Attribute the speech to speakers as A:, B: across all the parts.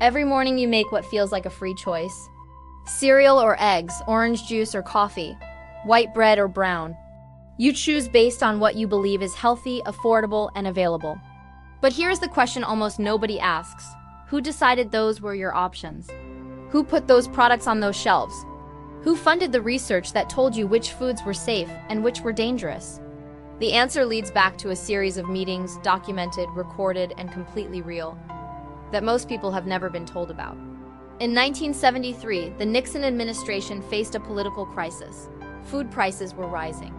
A: Every morning you make what feels like a free choice. Cereal or eggs, orange juice or coffee, white bread or brown. You choose based on what you believe is healthy, affordable, and available. But here's the question almost nobody asks. Who decided those were your options? Who put those products on those shelves? Who funded the research that told you which foods were safe and which were dangerous? The answer leads back to a series of meetings, documented, recorded, and completely real, that most people have never been told about. In 1973, the Nixon administration faced a political crisis. Food prices were rising.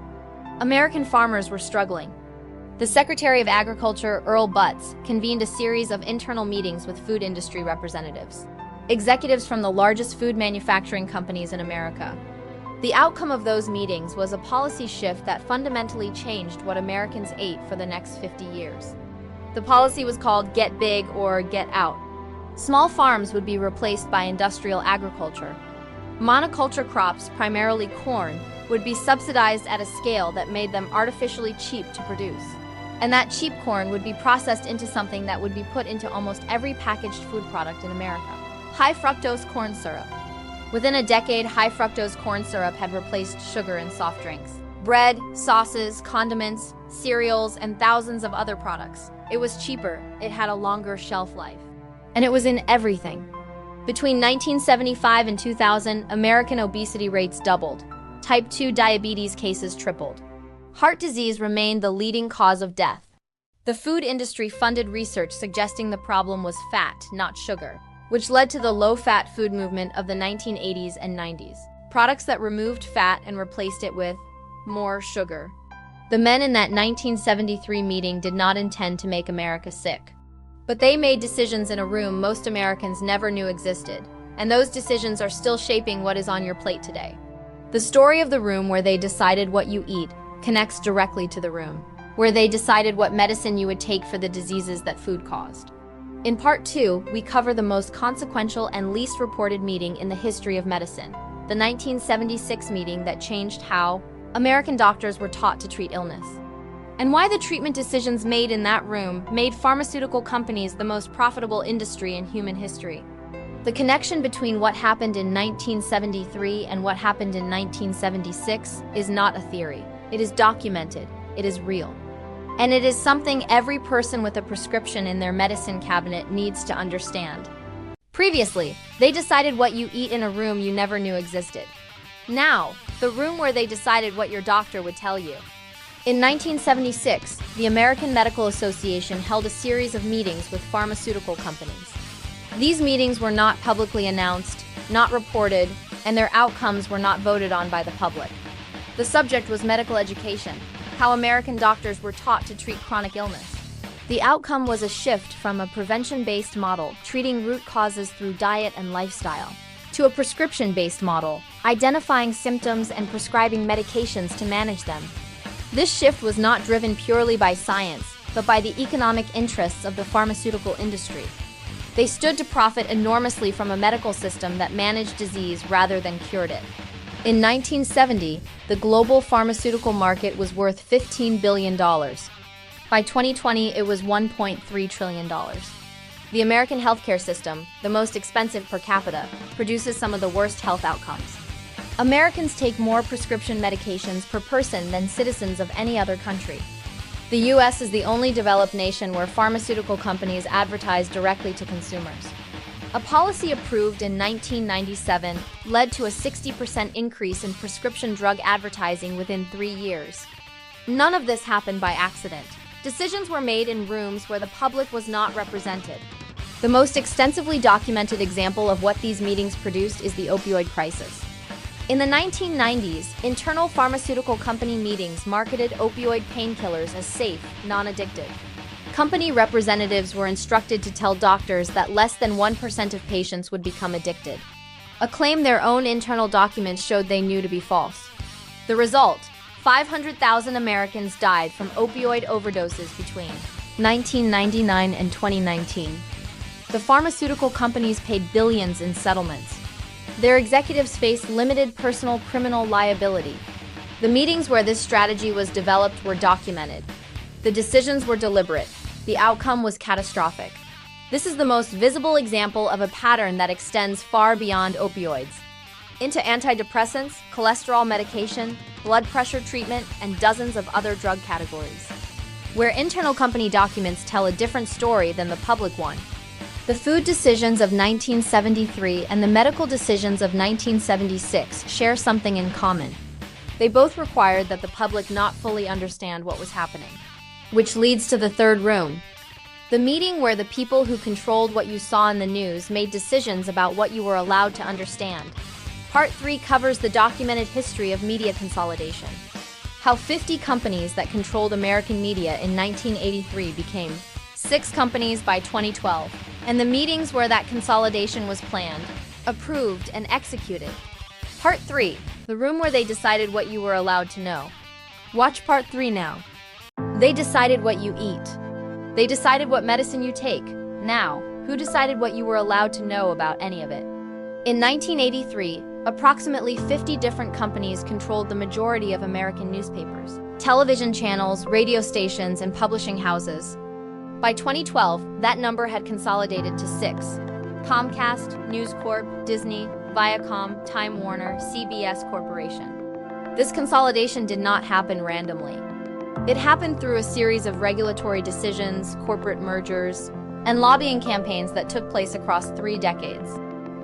A: American farmers were struggling. The Secretary of Agriculture, Earl Butz, convened a series of internal meetings with food industry representatives, executives from the largest food manufacturing companies in America. The outcome of those meetings was a policy shift that fundamentally changed what Americans ate for the next 50 years. The policy was called Get Big or Get Out. Small farms would be replaced by industrial agriculture. Monoculture crops, primarily corn, would be subsidized at a scale that made them artificially cheap to produce. And that cheap corn would be processed into something that would be put into almost every packaged food product in America: high-fructose corn syrup. Within a decade, high-fructose corn syrup had replaced sugar in soft drinks, bread, sauces, condiments, cereals, and thousands of other products. It was cheaper, it had a longer shelf life, and it was in everything. Between 1975 and 2000, American obesity rates doubled. Type 2 diabetes cases tripled. Heart disease remained the leading cause of death. The food industry funded research suggesting the problem was fat, not sugar, which led to the low-fat food movement of the 1980s and 90s. Products that removed fat and replaced it with more sugar. The men in that 1973 meeting did not intend to make America sick. But they made decisions in a room most Americans never knew existed, and those decisions are still shaping what is on your plate today. The story of the room where they decided what you eat connects directly to the room where they decided what medicine you would take for the diseases that food caused. In Part 2, we cover the most consequential and least reported meeting in the history of medicine, the 1976 meeting that changed how American doctors were taught to treat illness, and why the treatment decisions made in that room made pharmaceutical companies the most profitable industry in human history. The connection between what happened in 1973 and what happened in 1976 is not a theory. It is documented, it is real. And it is something every person with a prescription in their medicine cabinet needs to understand. Previously, they decided what you eat in a room you never knew existed. Now, the room where they decided what your doctor would tell you. In 1976, the American Medical Association held a series of meetings with pharmaceutical companies. These meetings were not publicly announced, not reported, and their outcomes were not voted on by the public. The subject was medical education, how American doctors were taught to treat chronic illness. The outcome was a shift from a prevention-based model, treating root causes through diet and lifestyle, to a prescription-based model, identifying symptoms and prescribing medications to manage them. This shift was not driven purely by science, but by the economic interests of the pharmaceutical industry. They stood to profit enormously from a medical system that managed disease rather than cured it. In 1970, the global pharmaceutical market was worth $15 billion. By 2020, it was $1.3 trillion. The American healthcare system, the most expensive per capita, produces some of the worst health outcomes. Americans take more prescription medications per person than citizens of any other country. The US is the only developed nation where pharmaceutical companies advertise directly to consumers. A policy approved in 1997 led to a 60% increase in prescription drug advertising within 3 years. None of this happened by accident. Decisions were made in rooms where the public was not represented. The most extensively documented example of what these meetings produced is the opioid crisis. In the 1990s, internal pharmaceutical company meetings marketed opioid painkillers as safe, non-addictive. Company representatives were instructed to tell doctors that less than 1% of patients would become addicted, a claim their own internal documents showed they knew to be false. The result, 500,000 Americans died from opioid overdoses between 1999 and 2019. The pharmaceutical companies paid billions in settlements. Their executives faced limited personal criminal liability. The meetings where this strategy was developed were documented. The decisions were deliberate. The outcome was catastrophic. This is the most visible example of a pattern that extends far beyond opioids, into antidepressants, cholesterol medication, blood pressure treatment, and dozens of other drug categories, where internal company documents tell a different story than the public one. The food decisions of 1973 and the medical decisions of 1976 share something in common. They both required that the public not fully understand what was happening. Which leads to the third room. The meeting where the people who controlled what you saw in the news made decisions about what you were allowed to understand. Part 3 covers the documented history of media consolidation. How 50 companies that controlled American media in 1983 became 6 companies by 2012, and the meetings where that consolidation was planned, approved, and executed. Part 3, the room where they decided what you were allowed to know. Watch Part 3 now. They decided what you eat. They decided what medicine you take. Now, who decided what you were allowed to know about any of it? In 1983, approximately 50 different companies controlled the majority of American newspapers, television channels, radio stations, and publishing houses. By 2012, that number had consolidated to 6: Comcast, News Corp, Disney, Viacom, Time Warner, CBS Corporation. This consolidation did not happen randomly. It happened through a series of regulatory decisions, corporate mergers, and lobbying campaigns that took place across 3 decades.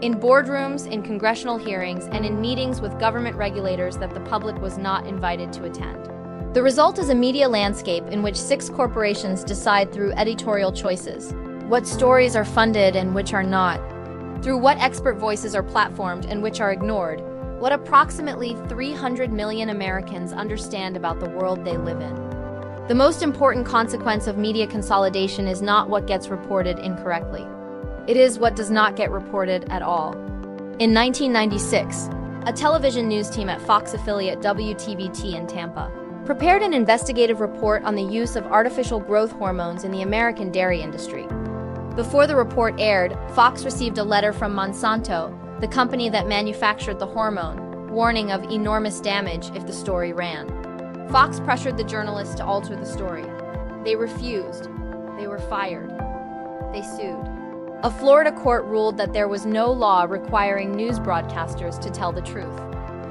A: In boardrooms, in congressional hearings, and in meetings with government regulators that the public was not invited to attend. The result is a media landscape in which 6 corporations decide through editorial choices what stories are funded and which are not, through what expert voices are platformed and which are ignored, what approximately 300 million Americans understand about the world they live in. The most important consequence of media consolidation is not what gets reported incorrectly. It is what does not get reported at all. In 1996, a television news team at Fox affiliate WTVT in Tampa prepared an investigative report on the use of artificial growth hormones in the American dairy industry. Before the report aired, Fox received a letter from Monsanto, the company that manufactured the hormone, warning of enormous damage if the story ran. Fox pressured the journalists to alter the story. They refused. They were fired. They sued. A Florida court ruled that there was no law requiring news broadcasters to tell the truth.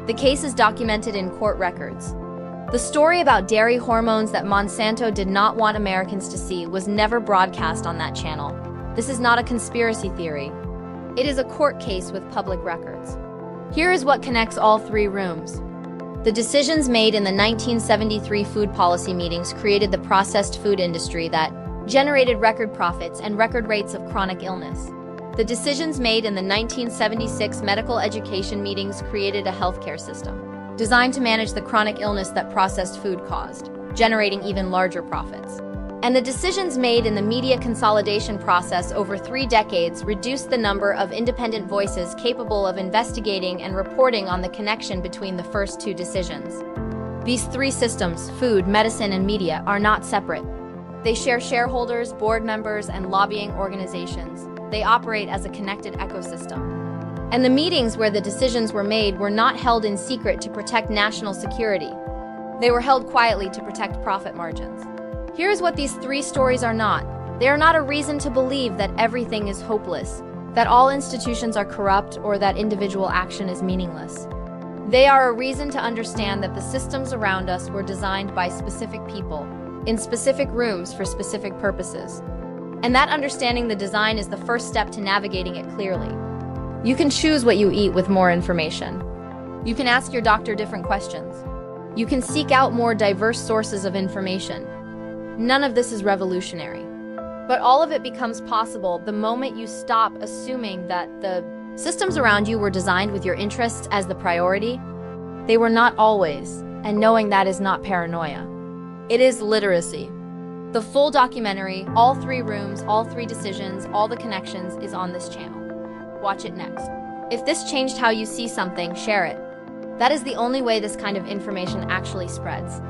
A: The case is documented in court records. The story about dairy hormones that Monsanto did not want Americans to see was never broadcast on that channel. This is not a conspiracy theory. It is a court case with public records. Here is what connects all 3 rooms. The decisions made in the 1973 food policy meetings created the processed food industry that generated record profits and record rates of chronic illness. The decisions made in the 1976 medical education meetings created a healthcare system designed to manage the chronic illness that processed food caused, generating even larger profits. And the decisions made in the media consolidation process over 3 decades reduced the number of independent voices capable of investigating and reporting on the connection between the first 2 decisions. These 3 systems, food, medicine, and media, are not separate. They share shareholders, board members, and lobbying organizations. They operate as a connected ecosystem. And the meetings where the decisions were made were not held in secret to protect national security. They were held quietly to protect profit margins. Here's what these 3 stories are not. They are not a reason to believe that everything is hopeless, that all institutions are corrupt, or that individual action is meaningless. They are a reason to understand that the systems around us were designed by specific people, in specific rooms for specific purposes. And that understanding the design is the first step to navigating it clearly. You can choose what you eat with more information. You can ask your doctor different questions. You can seek out more diverse sources of information. None of this is revolutionary. But all of it becomes possible the moment you stop assuming that the systems around you were designed with your interests as the priority. They were not always, and knowing that is not paranoia. It is literacy. The full documentary, all 3 rooms, all 3 decisions, all the connections, is on this channel. Watch it next. If this changed how you see something, share it. That is the only way this kind of information actually spreads.